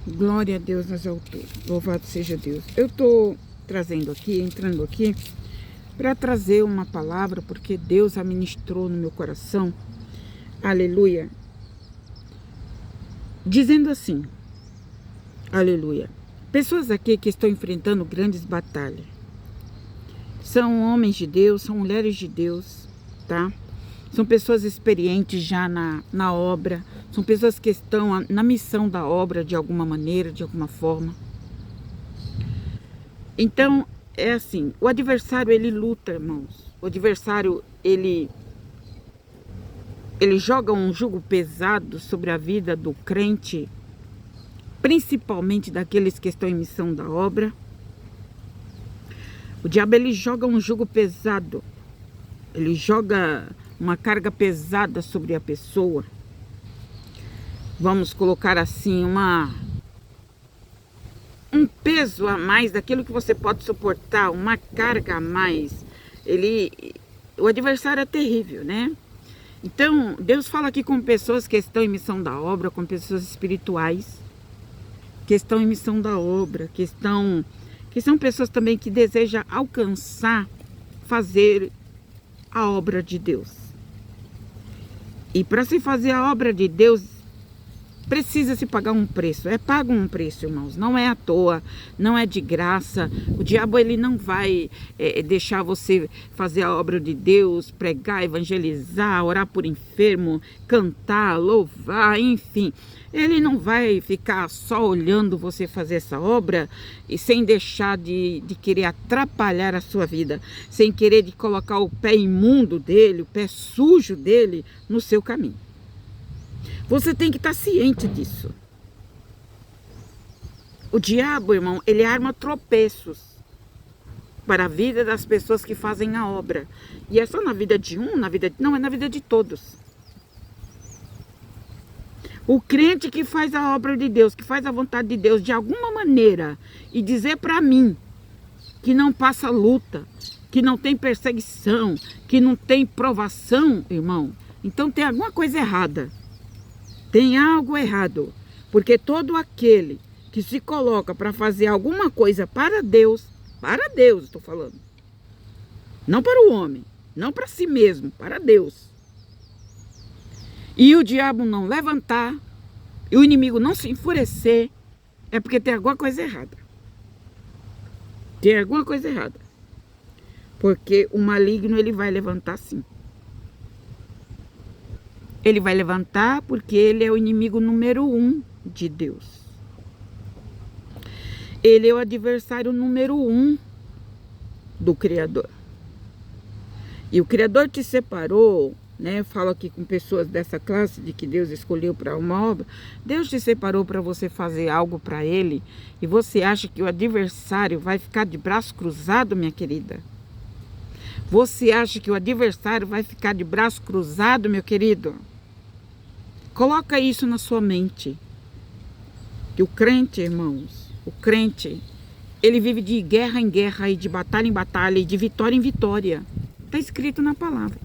Glória a Deus nas alturas. Louvado seja Deus. Eu estou trazendo aqui, entrando aqui, para trazer uma palavra, porque Deus a ministrou no meu coração. Aleluia. Dizendo assim, aleluia. Pessoas aqui que estão enfrentando grandes batalhas. São homens de Deus, são mulheres de Deus, tá? São pessoas experientes já na obra. São pessoas que estão na missão da obra de alguma maneira, de alguma forma. Então, é assim, o adversário, ele luta, irmãos. O adversário, ele joga um jugo pesado sobre a vida do crente, principalmente daqueles que estão em missão da obra. O diabo, ele joga um jugo pesado. Ele joga uma carga pesada sobre a pessoa. Vamos colocar assim, um peso a mais daquilo que você pode suportar, uma carga a mais. O adversário é terrível, né? Então, Deus fala aqui com pessoas que estão em missão da obra, com pessoas espirituais, que estão em missão da obra, que são pessoas também que desejam alcançar, fazer a obra de Deus. E para se fazer a obra de Deus, precisa se pagar um preço. É pago um preço, irmãos. Não é à toa, não é de graça. O diabo, ele não vai deixar você fazer a obra de Deus, pregar, evangelizar, orar por enfermo, cantar, louvar, enfim. Ele não vai ficar só olhando você fazer essa obra e sem deixar de querer atrapalhar a sua vida, sem querer de colocar o pé imundo dele, o pé sujo dele no seu caminho. Você tem que estar ciente disso. O diabo, irmão, ele arma tropeços para a vida das pessoas que fazem a obra. E é só na vida de um, não, é na vida de todos. O crente que faz a obra de Deus, que faz a vontade de Deus de alguma maneira, e dizer para mim que não passa luta, que não tem perseguição, que não tem provação, irmão, então tem alguma coisa errada. Tem algo errado, porque todo aquele que se coloca para fazer alguma coisa para Deus estou falando, não para o homem, não para si mesmo, para Deus, e o diabo não levantar, e o inimigo não se enfurecer, é porque tem alguma coisa errada. Tem alguma coisa errada, porque o maligno, ele vai levantar sim. Ele vai levantar porque ele é o inimigo número 1 de Deus. Ele é o adversário número 1 do Criador. E o Criador te separou, né? Eu falo aqui com pessoas dessa classe, de que Deus escolheu para uma obra. Deus te separou para você fazer algo para Ele. E você acha que o adversário vai ficar de braço cruzado, minha querida? Você acha que o adversário vai ficar de braço cruzado, meu querido? Coloca isso na sua mente. Que o crente, irmãos, o crente, ele vive de guerra em guerra, e de batalha em batalha, e de vitória em vitória. Está escrito na palavra.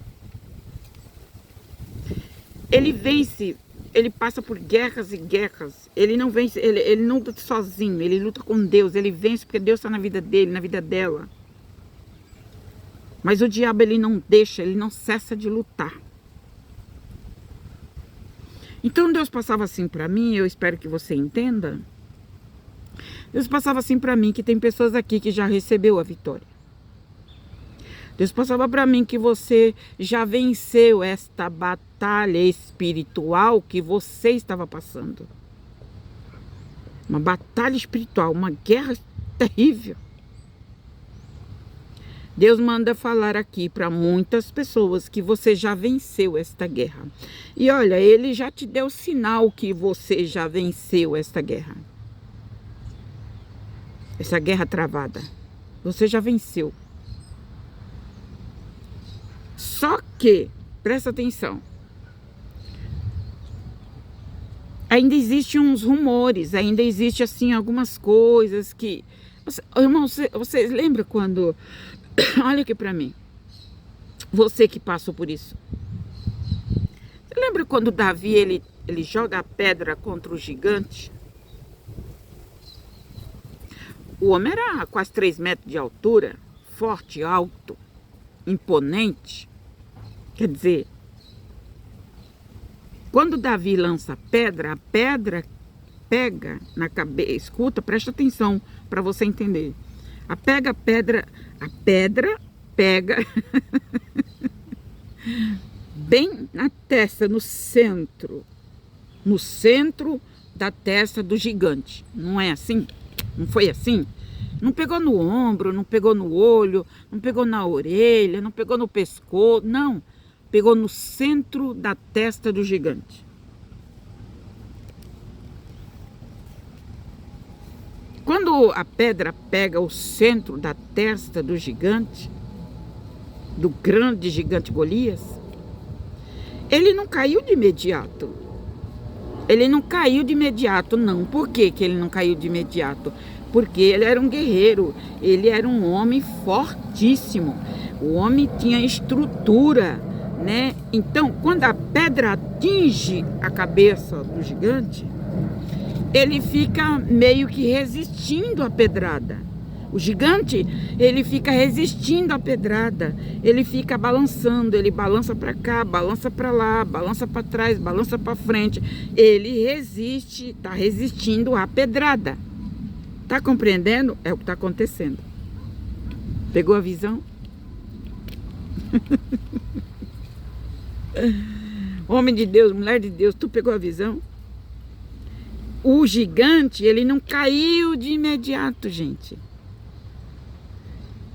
Ele vence, ele passa por guerras e guerras. Ele não vence, ele não luta sozinho, ele luta com Deus. Ele vence porque Deus está na vida dele, na vida dela. Mas o diabo, ele não deixa, ele não cessa de lutar. Então Deus passava assim para mim, eu espero que você entenda. Deus passava assim para mim, que tem pessoas aqui que já recebeu a vitória. Deus passava para mim que você já venceu esta batalha espiritual que você estava passando. Uma batalha espiritual, uma guerra terrível. Deus manda falar aqui para muitas pessoas que você já venceu esta guerra. E olha, Ele já te deu sinal que você já venceu esta guerra. Essa guerra travada. Você já venceu. Só que, presta atenção. Ainda existem uns rumores, ainda existe assim algumas coisas que... Irmão, você lembra quando... Olha aqui para mim. Você que passou por isso. Você lembra quando Davi, ele joga a pedra contra o gigante? O homem era quase 3 metros de altura, forte, alto, imponente. Quer dizer, quando Davi lança a pedra pega na cabeça. Escuta, presta atenção para você entender. A pedra pega bem na testa, no centro da testa do gigante. Não é assim? Não foi assim? Não pegou no ombro, não pegou no olho, não pegou na orelha, não pegou no pescoço, não. Pegou no centro da testa do gigante. Quando a pedra pega o centro da testa do gigante, do grande gigante Golias, ele não caiu de imediato. Ele não caiu de imediato, não. Por que que ele não caiu de imediato? Porque ele era um guerreiro, ele era um homem fortíssimo. O homem tinha estrutura, né? Então, quando a pedra atinge a cabeça do gigante, ele fica meio que resistindo à pedrada. O gigante, ele fica resistindo à pedrada. Ele fica balançando, ele balança para cá, balança para lá, balança para trás, balança para frente. Ele resiste, está resistindo à pedrada. Tá compreendendo? É o que está acontecendo. Pegou a visão? Homem de Deus, mulher de Deus, tu pegou a visão? O gigante, ele não caiu de imediato, gente.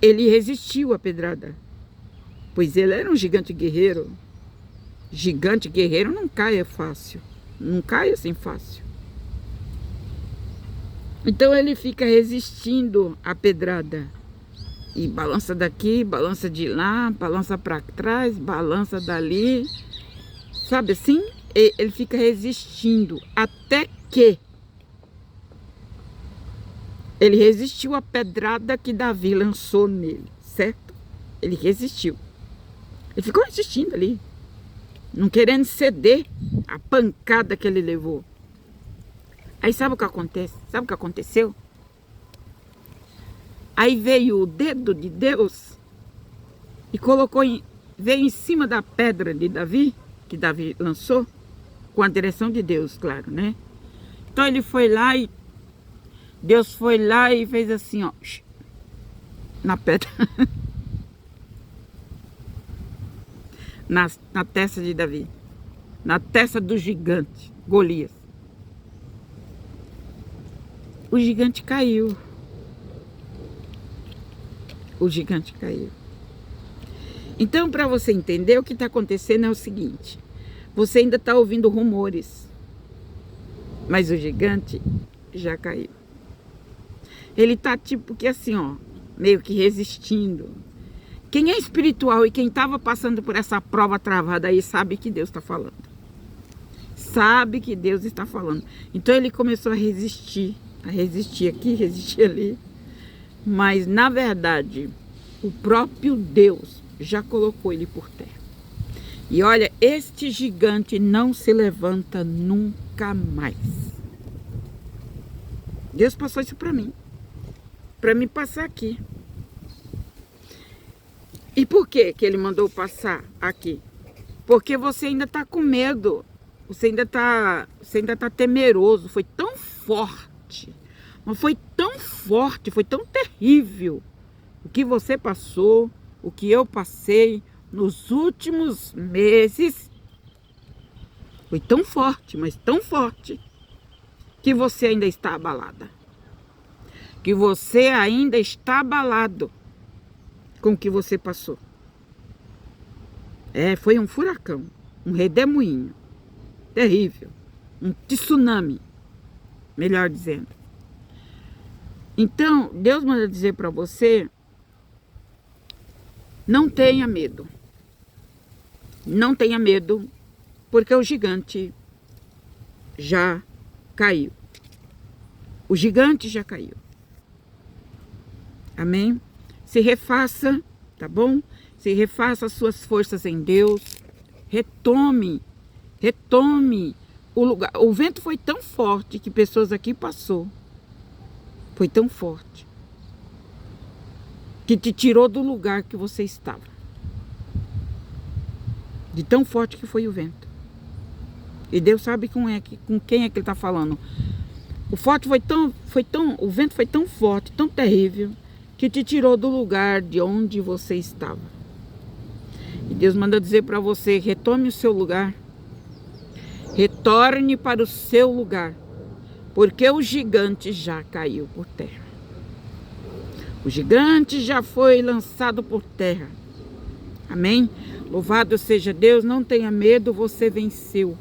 Ele resistiu à pedrada. Pois ele era um gigante guerreiro. Gigante guerreiro não cai fácil. Não cai assim fácil. Então ele fica resistindo à pedrada. E balança daqui, balança de lá, balança para trás, balança dali. Sabe assim? Ele fica resistindo até que ele resistiu à pedrada que Davi lançou nele, certo? Ele resistiu. Ele ficou resistindo ali, não querendo ceder à pancada que ele levou. Aí sabe o que acontece? Sabe o que aconteceu? Aí veio o dedo de Deus e veio em cima da pedra de Davi, que Davi lançou, com a direção de Deus, claro, né? Então ele foi lá e Deus foi lá e fez assim, ó, na pedra, na testa de Davi, na testa do gigante, Golias. O gigante caiu. O gigante caiu. Então, para você entender, o que está acontecendo é o seguinte: você ainda está ouvindo rumores, mas o gigante já caiu. Ele está tipo que assim, ó, meio que resistindo. Quem é espiritual e quem estava passando por essa prova travada aí sabe que Deus está falando. Sabe que Deus está falando. Então ele começou a resistir aqui, resistir ali. Mas na verdade, o próprio Deus já colocou ele por terra. E olha, este gigante não se levanta nunca mais. Deus passou isso para mim passar aqui. E por que ele mandou passar aqui? Porque você ainda está com medo, você ainda tá temeroso. Foi tão forte, mas foi tão forte, foi tão terrível o que você passou, o que eu passei nos últimos meses. Foi tão forte, mas tão forte, que você ainda está abalada. Que você ainda está abalado com o que você passou. Foi um furacão, um redemoinho terrível, um tsunami, melhor dizendo. Então, Deus manda dizer para você: não tenha medo. Não tenha medo, porque o gigante já caiu. O gigante já caiu. Amém? Se refaça, tá bom? Se refaça as suas forças em Deus. Retome o lugar. O vento foi tão forte que pessoas aqui passou. Foi tão forte. que te tirou do lugar que você estava. De tão forte que foi o vento. E Deus sabe com quem é que Ele está falando. O vento foi tão forte, tão terrível, que te tirou do lugar de onde você estava. E Deus manda dizer para você: retome o seu lugar. Retorne para o seu lugar. Porque o gigante já caiu por terra. O gigante já foi lançado por terra. Amém? Louvado seja Deus, não tenha medo, você venceu.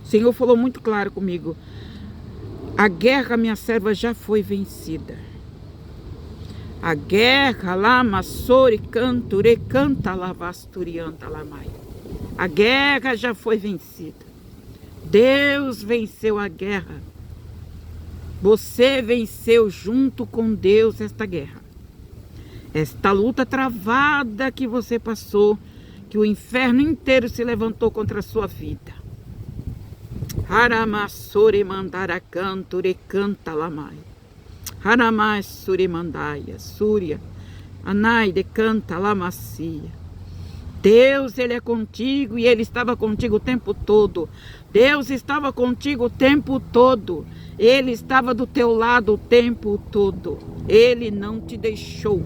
O Senhor falou muito claro comigo. A guerra, minha serva, já foi vencida. A guerra, lama, sori, canture, canta, lavasturianta, lamai. A guerra já foi vencida. Deus venceu a guerra. Você venceu junto com Deus esta guerra. Esta luta travada que você passou, que o inferno inteiro se levantou contra a sua vida. Haramassore mandara canture canta lamai. Haramassure mandaia, súria, anai de canta lamacia. Deus, Ele é contigo e Ele estava contigo o tempo todo. Deus estava contigo o tempo todo. Ele estava do teu lado o tempo todo. Ele não te deixou.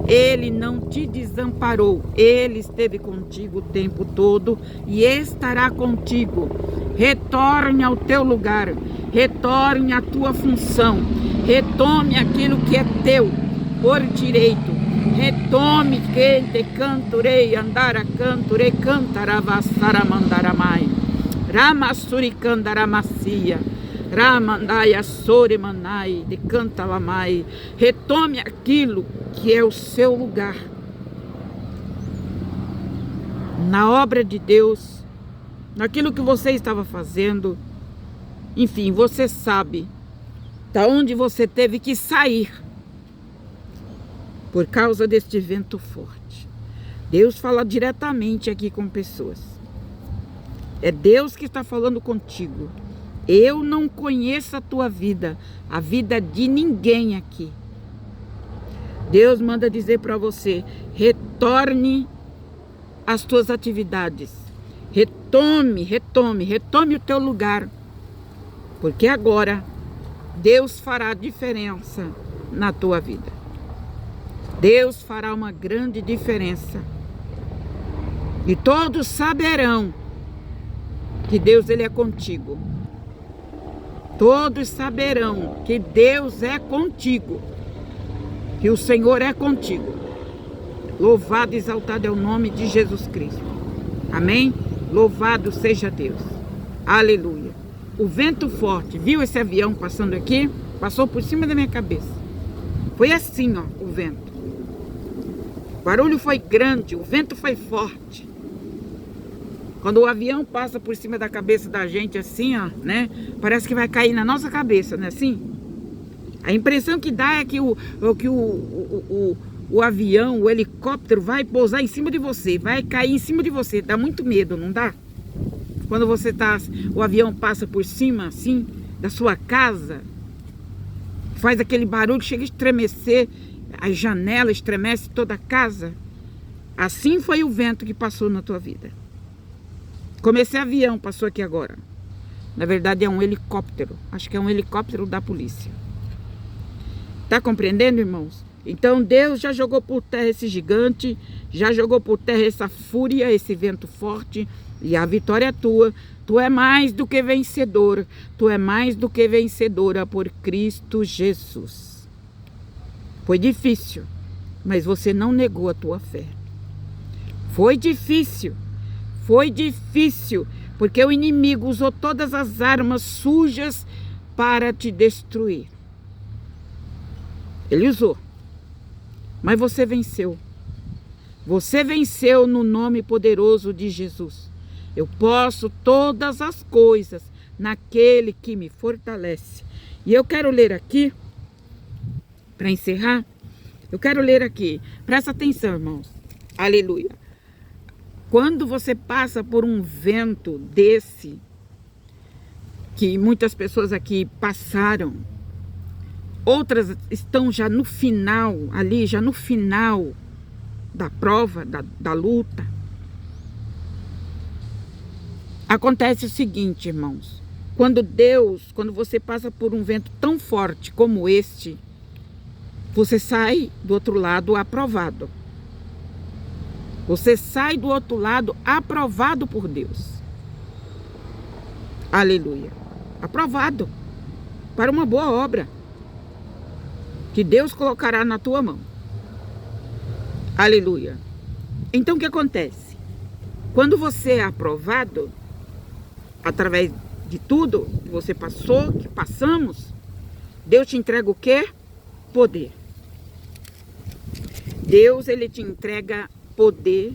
Ele não te desamparou. Ele esteve contigo o tempo todo e estará contigo. Retorne ao teu lugar. Retorne à tua função. Retome aquilo que é teu por direito. Retome que te canturei, andara canturei, cantaravassara mandaramai. Ramassuri candaramacia. Ramandaya sore manai, de cantalamai. Retome aquilo que é o seu lugar. Na obra de Deus, naquilo que você estava fazendo. Enfim, você sabe da onde você teve que sair por causa deste vento forte. Deus fala diretamente aqui com pessoas. É Deus que está falando contigo. Eu não conheço a tua vida, a vida de ninguém aqui. Deus manda dizer para você: retorne às tuas atividades. Retome o teu lugar. Porque agora Deus fará diferença na tua vida. Deus fará uma grande diferença. E todos saberão que Deus, Ele é contigo. Todos saberão que Deus é contigo. Que o Senhor é contigo. Louvado e exaltado é o nome de Jesus Cristo. Amém? Louvado seja Deus. Aleluia. O vento forte, viu esse avião passando aqui? Passou por cima da minha cabeça. Foi assim, ó, o vento. O barulho foi grande, o vento foi forte. Quando o avião passa por cima da cabeça da gente assim, ó, né? Parece que vai cair na nossa cabeça, não é assim? A impressão que dá é que o avião, o helicóptero vai pousar em cima de você, vai cair em cima de você. Dá muito medo, não dá? Quando o avião passa por cima, assim, da sua casa, faz aquele barulho, chega a estremecer, as janelas, estremece toda a casa. Assim foi o vento que passou na tua vida. Como esse avião passou aqui agora. Na verdade é um helicóptero. Acho que é um helicóptero da polícia. Tá compreendendo, irmãos? Então Deus já jogou por terra esse gigante. Já jogou por terra essa fúria, esse vento forte. E a vitória é tua. Tu é mais do que vencedor. Tu é mais do que vencedora por Cristo Jesus. Foi difícil. Mas você não negou a tua fé. Foi difícil. Foi difícil, porque o inimigo usou todas as armas sujas para te destruir. Ele usou. Mas você venceu. Você venceu no nome poderoso de Jesus. Eu posso todas as coisas naquele que me fortalece. E eu quero ler aqui, para encerrar, eu quero ler aqui. Presta atenção, irmãos. Aleluia. Quando você passa por um vento desse, que muitas pessoas aqui passaram, outras estão já no final, ali, já no final da prova, da luta. Acontece o seguinte, irmãos, quando você passa por um vento tão forte como este, você sai do outro lado aprovado. Você sai do outro lado aprovado por Deus. Aleluia. Aprovado para uma boa obra que Deus colocará na tua mão. Aleluia. Então o que acontece? Quando você é aprovado, através de tudo que você passou, que passamos, Deus te entrega o quê? Poder. Deus, ele te entrega poder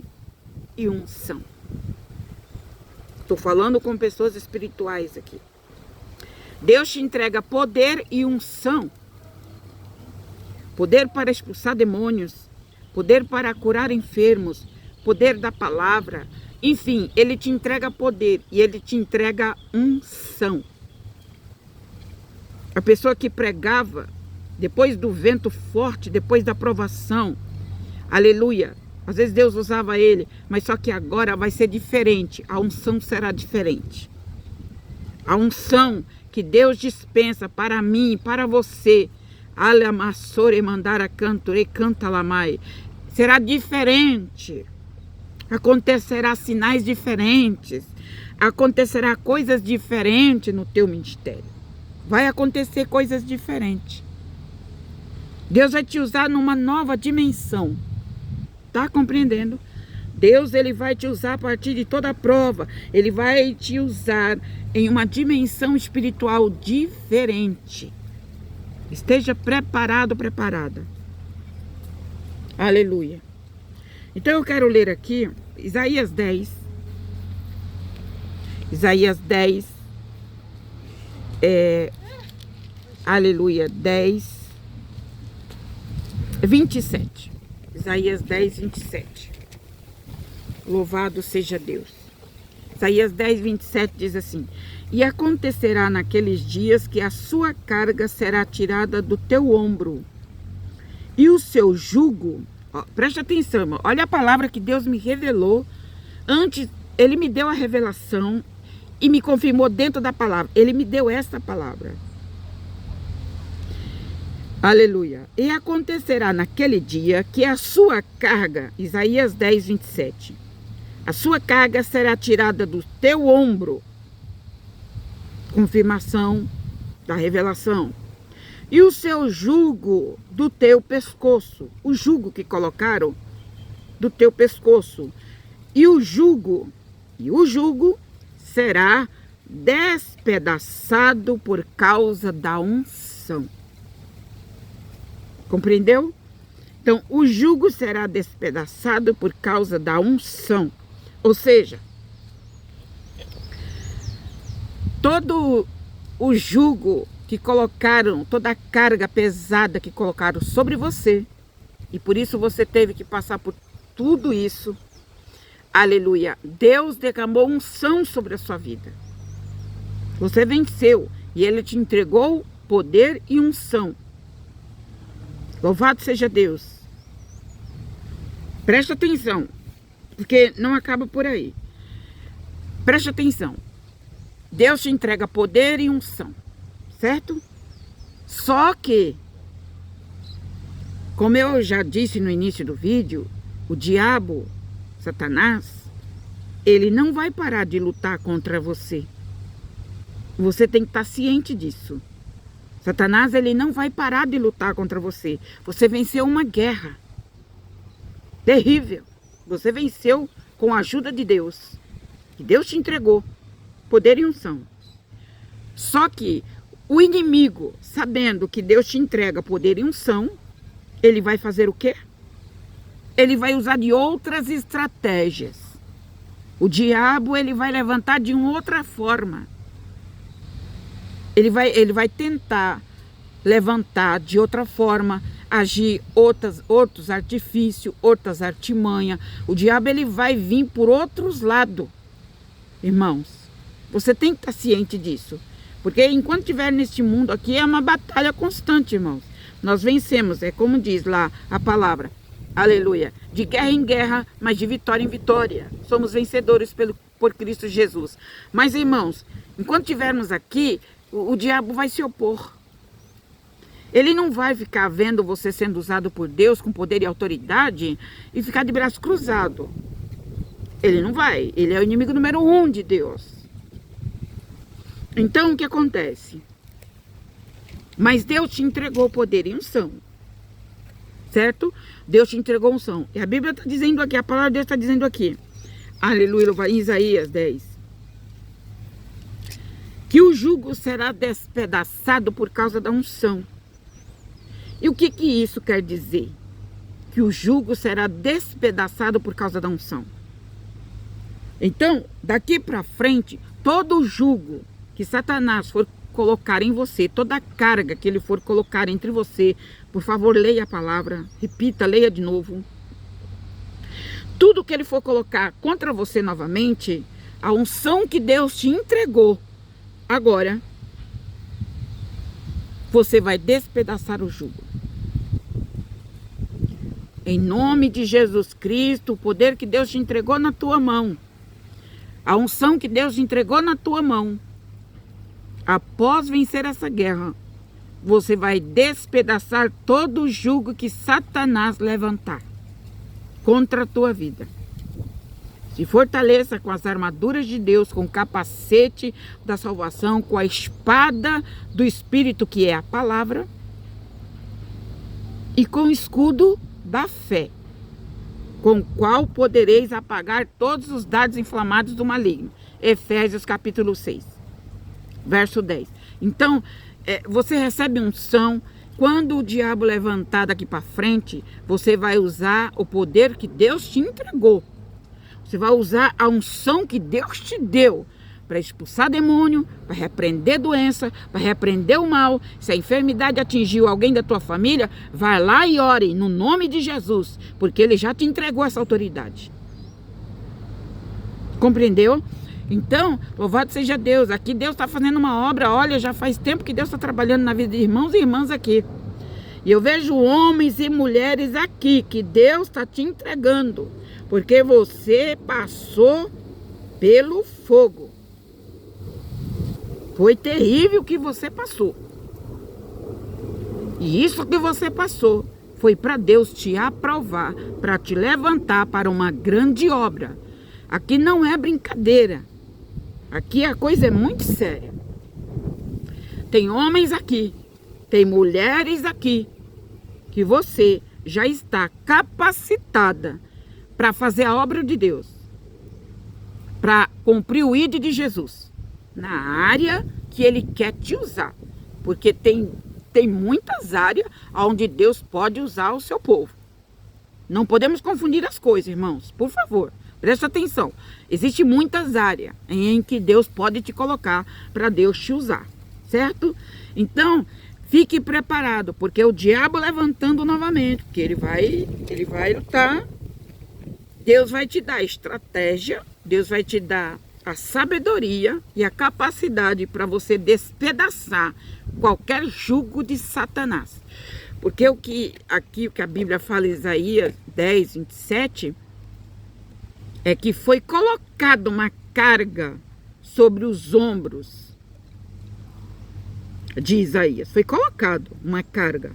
e unção. Estou falando com pessoas espirituais aqui. Deus te entrega poder e unção. Poder para expulsar demônios, poder para curar enfermos, poder da palavra. Enfim, ele te entrega poder e ele te entrega unção. A pessoa que pregava, depois do vento forte, depois da provação, aleluia, às vezes Deus usava ele, mas só que agora vai ser diferente, a unção será diferente. A unção que Deus dispensa para mim, para você, alamassore mandara canture canta lamai, será diferente. Acontecerá sinais diferentes, acontecerá coisas diferentes no teu ministério. Vai acontecer coisas diferentes. Deus vai te usar numa nova dimensão. Tá compreendendo? Deus, ele vai te usar a partir de toda a prova. Ele vai te usar em uma dimensão espiritual diferente. Esteja preparado, preparada. Aleluia. Então eu quero ler aqui Isaías 10. Isaías 10. Aleluia. 10. 27. Isaías 10, 27. Louvado seja Deus. Isaías 10, 27 diz assim: e acontecerá naqueles dias que a sua carga será tirada do teu ombro, e o seu jugo, ó, preste atenção, irmão, olha a palavra que Deus me revelou. Antes, ele me deu a revelação e me confirmou dentro da palavra. Ele me deu essa palavra. Aleluia. E acontecerá naquele dia que a sua carga, Isaías 10, 27, a sua carga será tirada do teu ombro. Confirmação da revelação. E o seu jugo do teu pescoço. O jugo que colocaram do teu pescoço. E o jugo será despedaçado por causa da unção. Compreendeu? Então, o jugo será despedaçado por causa da unção. Ou seja, todo o jugo que colocaram, toda a carga pesada que colocaram sobre você, e por isso você teve que passar por tudo isso, aleluia, Deus derramou unção sobre a sua vida. Você venceu e Ele te entregou poder e unção. Louvado seja Deus. Preste atenção, porque não acaba por aí. Preste atenção. Deus te entrega poder e unção, certo? Só que, como eu já disse no início do vídeo, o diabo, Satanás, ele não vai parar de lutar contra você. Você tem que estar ciente disso. Satanás, ele não vai parar de lutar contra você. Você venceu uma guerra terrível. Você venceu com a ajuda de Deus. Que Deus te entregou poder e unção. Só que o inimigo, sabendo que Deus te entrega poder e unção, ele vai fazer o quê? Ele vai usar de outras estratégias. O diabo, ele vai levantar de uma outra forma. Ele vai tentar levantar de outra forma, agir outros artifícios, outras artimanhas. O diabo, ele vai vir por outros lados. Irmãos, você tem que estar ciente disso. Porque enquanto estiver neste mundo aqui, é uma batalha constante, irmãos. Nós vencemos, é como diz lá a palavra, aleluia, de guerra em guerra, mas de vitória em vitória. Somos vencedores por Cristo Jesus. Mas, irmãos, enquanto estivermos aqui, o diabo vai se opor. Ele não vai ficar vendo você sendo usado por Deus com poder e autoridade e ficar de braço cruzado. Ele não vai. Ele é o inimigo número 1 de Deus. Então, o que acontece? Mas Deus te entregou poder e unção. Certo? Deus te entregou unção. E a Bíblia está dizendo aqui, a palavra de Deus está dizendo aqui. Aleluia, em Isaías 10. Que o jugo será despedaçado por causa da unção. E o que isso quer dizer? Que o jugo será despedaçado por causa da unção. Então, daqui para frente, todo o jugo que Satanás for colocar em você, toda a carga que ele for colocar entre você, por favor, leia a palavra, repita, leia de novo. Tudo que ele for colocar contra você novamente, a unção que Deus te entregou, agora, você vai despedaçar o jugo. Em nome de Jesus Cristo, o poder que Deus te entregou na tua mão, a unção que Deus te entregou na tua mão, após vencer essa guerra, você vai despedaçar todo o jugo que Satanás levantar contra a tua vida. Se fortaleça com as armaduras de Deus, com o capacete da salvação, com a espada do Espírito, que é a palavra, e com o escudo da fé, com o qual podereis apagar todos os dardos inflamados do maligno. Efésios capítulo 6, verso 10. Então, você recebe unção. Quando o diabo levantar daqui para frente, você vai usar o poder que Deus te entregou. Você vai usar a unção que Deus te deu para expulsar demônio, para repreender doença, para repreender o mal. Se a enfermidade atingiu alguém da tua família, vai lá e ore no nome de Jesus, porque Ele já te entregou essa autoridade. Compreendeu? Então, louvado seja Deus. Aqui Deus está fazendo uma obra. Olha, já faz tempo que Deus está trabalhando na vida de irmãos e irmãs aqui. E eu vejo homens e mulheres aqui que Deus está te entregando, porque você passou pelo fogo. Foi terrível o que você passou. E isso que você passou foi para Deus te aprovar, para te levantar para uma grande obra. Aqui não é brincadeira. Aqui a coisa é muito séria. Tem homens aqui, tem mulheres aqui, que você já está capacitada para fazer a obra de Deus, para cumprir o ID de Jesus, na área que Ele quer te usar. Porque tem muitas áreas onde Deus pode usar o seu povo. Não podemos confundir as coisas, irmãos, por favor. Presta atenção, existem muitas áreas em que Deus pode te colocar para Deus te usar, certo? Então, fique preparado, porque o diabo levantando novamente, porque ele vai lutar. Deus vai te dar estratégia, Deus vai te dar a sabedoria e a capacidade para você despedaçar qualquer jugo de Satanás. Porque o que a Bíblia fala em Isaías 10, 27... é que foi colocada uma carga sobre os ombros de Isaías. Foi colocado uma carga.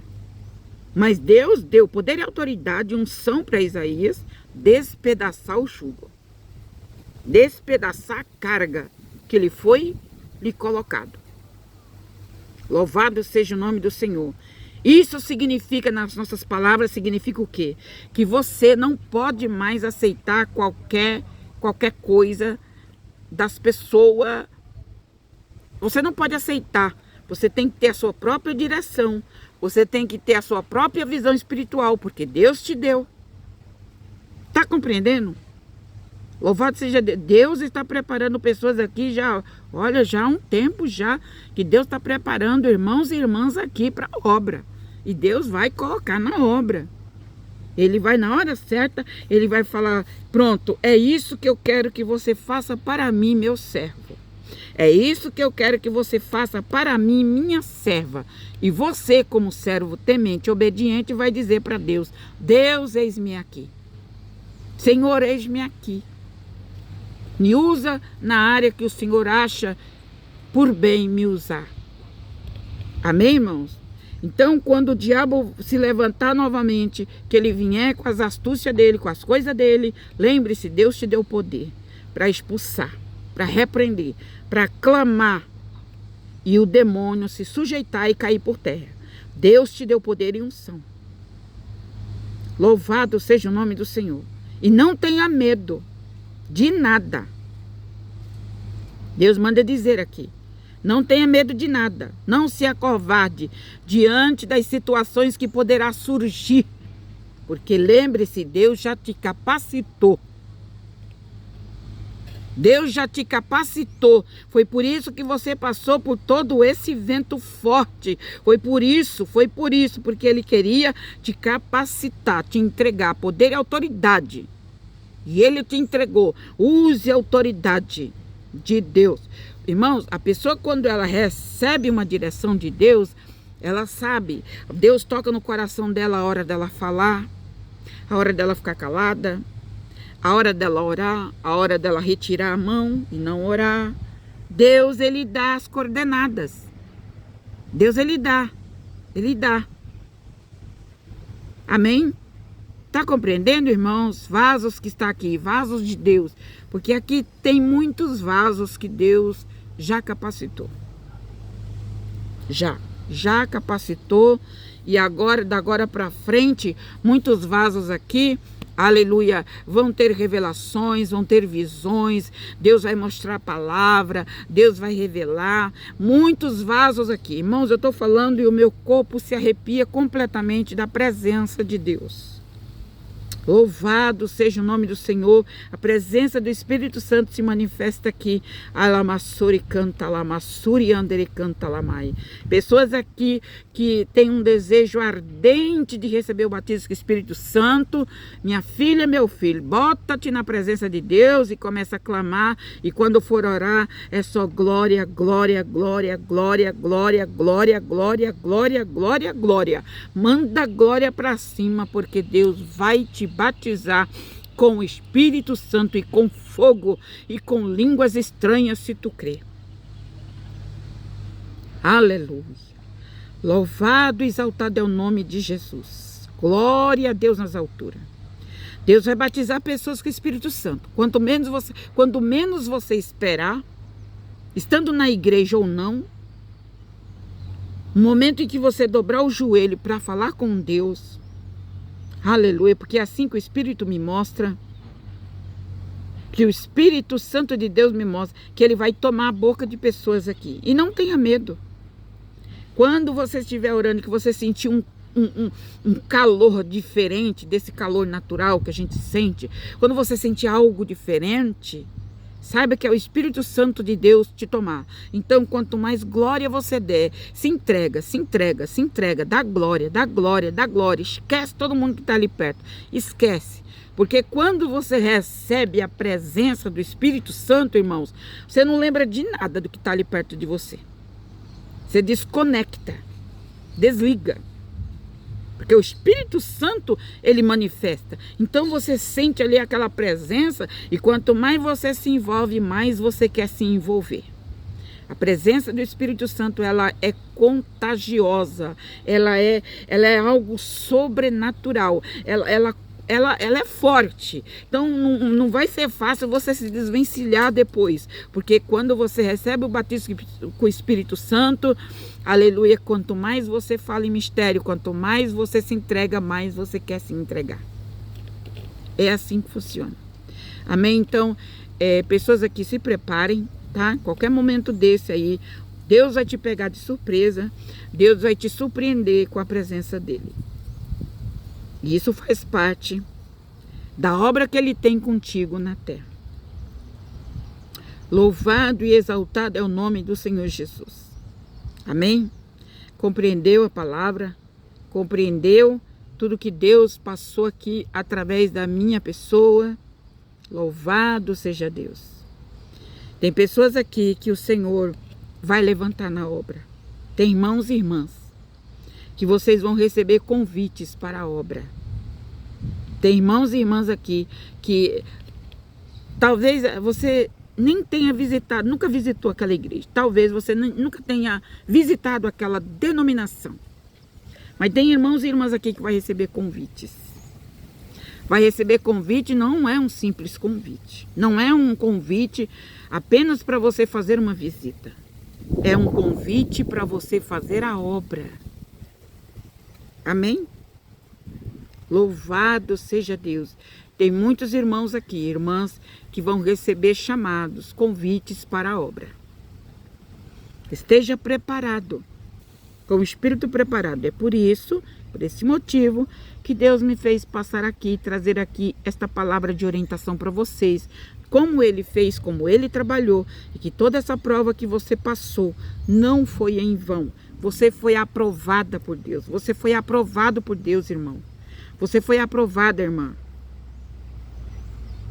Mas Deus deu poder e autoridade, unção para Isaías despedaçar o jugo. Despedaçar a carga que lhe foi lhe colocado. Louvado seja o nome do Senhor. Isso significa, nas nossas palavras, significa o quê? Que você não pode mais aceitar qualquer coisa das pessoas. Você não pode aceitar. Você tem que ter a sua própria direção. Você tem que ter a sua própria visão espiritual, porque Deus te deu. Está compreendendo? Louvado seja Deus. Deus está preparando pessoas aqui já, olha, já há um tempo já, que Deus está preparando irmãos e irmãs aqui para a obra. E Deus vai colocar na obra. Ele vai, na hora certa, Ele vai falar, pronto, é isso que eu quero que você faça para mim, meu servo. É isso que eu quero que você faça para mim, minha serva. E você, como servo temente, obediente, vai dizer para Deus: Deus, eis-me aqui. Senhor, eis-me aqui. Me usa na área que o Senhor acha por bem me usar. Amém, irmãos? Então, quando o diabo se levantar novamente, que ele vier com as astúcias dele, com as coisas dele, lembre-se, Deus te deu poder para expulsar, para repreender, para clamar e o demônio se sujeitar e cair por terra. Deus te deu poder e unção. Louvado seja o nome do Senhor. E não tenha medo de nada. Deus manda dizer aqui: não tenha medo de nada. Não se acovarde diante das situações que poderá surgir. Porque lembre-se, Deus já te capacitou. Deus já te capacitou. Foi por isso que você passou por todo esse vento forte. Foi por isso, porque Ele queria te capacitar, te entregar poder e autoridade. E Ele te entregou. Use a autoridade de Deus. Irmãos, a pessoa, quando ela recebe uma direção de Deus, ela sabe. Deus toca no coração dela a hora dela falar, a hora dela ficar calada, a hora dela orar, a hora dela retirar a mão e não orar. Deus, Ele dá as coordenadas. Deus, Ele dá. Ele dá. Amém? Está compreendendo, irmãos? Vasos que está aqui, vasos de Deus. Porque aqui tem muitos vasos que Deus já capacitou. Já capacitou. E agora, da agora para frente, muitos vasos aqui, aleluia, vão ter revelações, vão ter visões. Deus vai mostrar a palavra, Deus vai revelar. Muitos vasos aqui. Irmãos, eu estou falando e o meu corpo se arrepia completamente da presença de Deus. Louvado seja o nome do Senhor. A presença do Espírito Santo se manifesta aqui. Alamassuri canta lamassuri andere canta lamai. Pessoas aqui que têm um desejo ardente de receber o batismo com o Espírito Santo. Minha filha, meu filho, bota-te na presença de Deus e começa a clamar. E quando for orar, é só glória, glória, glória, glória, glória, glória, glória, glória, glória, glória. Manda glória para cima, porque Deus vai te batizar com o Espírito Santo e com fogo e com línguas estranhas, se tu crer. Aleluia. Louvado e exaltado é o nome de Jesus. Glória a Deus nas alturas. Deus vai batizar pessoas com o Espírito Santo. Quanto menos você esperar, estando na igreja ou não, no momento em que você dobrar o joelho para falar com Deus, aleluia, porque é assim que o Espírito me mostra, que o Espírito Santo de Deus me mostra, que Ele vai tomar a boca de pessoas aqui. E não tenha medo. Quando você estiver orando, que você sentir um calor diferente desse calor natural que a gente sente, quando você sentir algo diferente, saiba que é o Espírito Santo de Deus te tomar. Então, quanto mais glória você der, se entrega, dá glória, dá glória, dá glória. Esquece todo mundo que está ali perto. Esquece. Porque quando você recebe a presença do Espírito Santo, irmãos, você não lembra de nada do que está ali perto de você. Você desconecta, desliga. Porque o Espírito Santo, ele manifesta. Então você sente ali aquela presença e quanto mais você se envolve, mais você quer se envolver. A presença do Espírito Santo, ela é contagiosa. Ela é algo sobrenatural. Ela é forte. Então não vai ser fácil você se desvencilhar depois. Porque quando você recebe o batismo com o Espírito Santo, aleluia, quanto mais você fala em mistério, quanto mais você se entrega, mais você quer se entregar. É assim que funciona. Amém? Então, pessoas aqui, se preparem, tá? Qualquer momento desse aí, Deus vai te pegar de surpresa. Deus vai te surpreender com a presença dele. E isso faz parte da obra que Ele tem contigo na terra. Louvado e exaltado é o nome do Senhor Jesus. Amém? Compreendeu a palavra? Compreendeu tudo que Deus passou aqui através da minha pessoa? Louvado seja Deus. Tem pessoas aqui que o Senhor vai levantar na obra. Tem irmãos e irmãs que vocês vão receber convites para a obra. Tem irmãos e irmãs aqui que talvez você nem tenha visitado, nunca visitou aquela igreja. Talvez você nunca tenha visitado aquela denominação. Mas tem irmãos e irmãs aqui que vai receber convites. Vai receber convite, não é um simples convite. Não é um convite apenas para você fazer uma visita. É um convite para você fazer a obra. Amém? Louvado seja Deus. Tem muitos irmãos aqui, irmãs, que vão receber chamados, convites para a obra. Esteja preparado, com o espírito preparado. É por isso, por esse motivo, que Deus me fez passar aqui, trazer aqui esta palavra de orientação para vocês. Como Ele fez, como Ele trabalhou, e que toda essa prova que você passou não foi em vão. Você foi aprovada por Deus. Você foi aprovado por Deus, irmão. Você foi aprovada, irmã.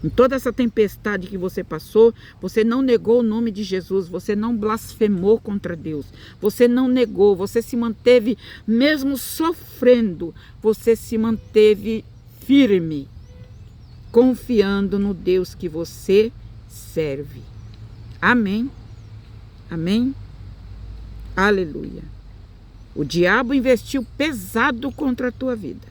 Em toda essa tempestade que você passou, você não negou o nome de Jesus, você não blasfemou contra Deus, você não negou, você se manteve, mesmo sofrendo, você se manteve firme, confiando no Deus que você serve. Amém? Amém? Aleluia. O diabo investiu pesado contra a tua vida,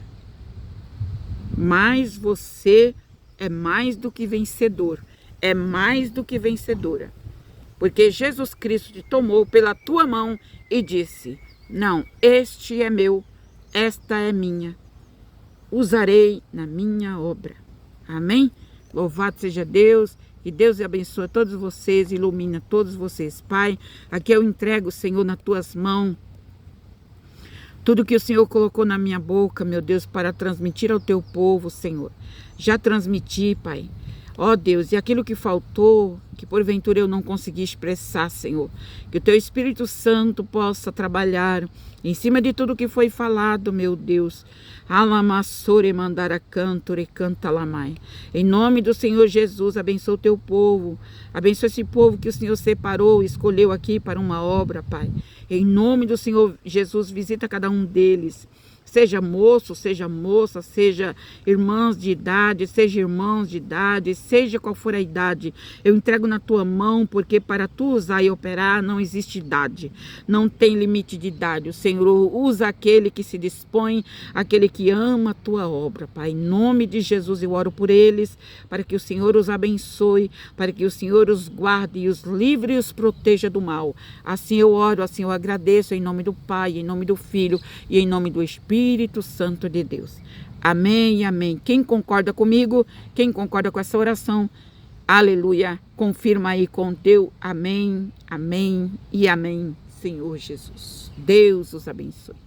mas você é mais do que vencedor, é mais do que vencedora, porque Jesus Cristo te tomou pela tua mão e disse: não, este é meu, esta é minha, usarei na minha obra. Amém? Louvado seja Deus, que Deus abençoe a todos vocês, ilumina todos vocês. Pai, aqui eu entrego, Senhor, nas tuas mãos, tudo que o Senhor colocou na minha boca, meu Deus, para transmitir ao teu povo, Senhor. Já transmiti, Pai. Ó Deus, e aquilo que faltou, que porventura eu não consegui expressar, Senhor, que o teu Espírito Santo possa trabalhar em cima de tudo que foi falado, meu Deus. Alamassore mandara cantore canta lamai. Em nome do Senhor Jesus, abençoa o teu povo. Abençoa esse povo que o Senhor separou e escolheu aqui para uma obra, Pai. Em nome do Senhor Jesus, visita cada um deles. Seja moço, seja moça, seja irmãs de idade, seja irmãos de idade, seja qual for a idade, eu entrego na tua mão, porque para tu usar e operar não existe idade, não tem limite de idade. O Senhor usa aquele que se dispõe, aquele que ama a tua obra, Pai. Em nome de Jesus eu oro por eles, para que o Senhor os abençoe, para que o Senhor os guarde e os livre e os proteja do mal. Assim eu oro, assim eu agradeço, em nome do Pai, em nome do Filho e em nome do Espírito Santo de Deus. Amém e amém. Quem concorda comigo, quem concorda com essa oração, aleluia, confirma aí com teu amém, amém e amém, Senhor Jesus. Deus os abençoe.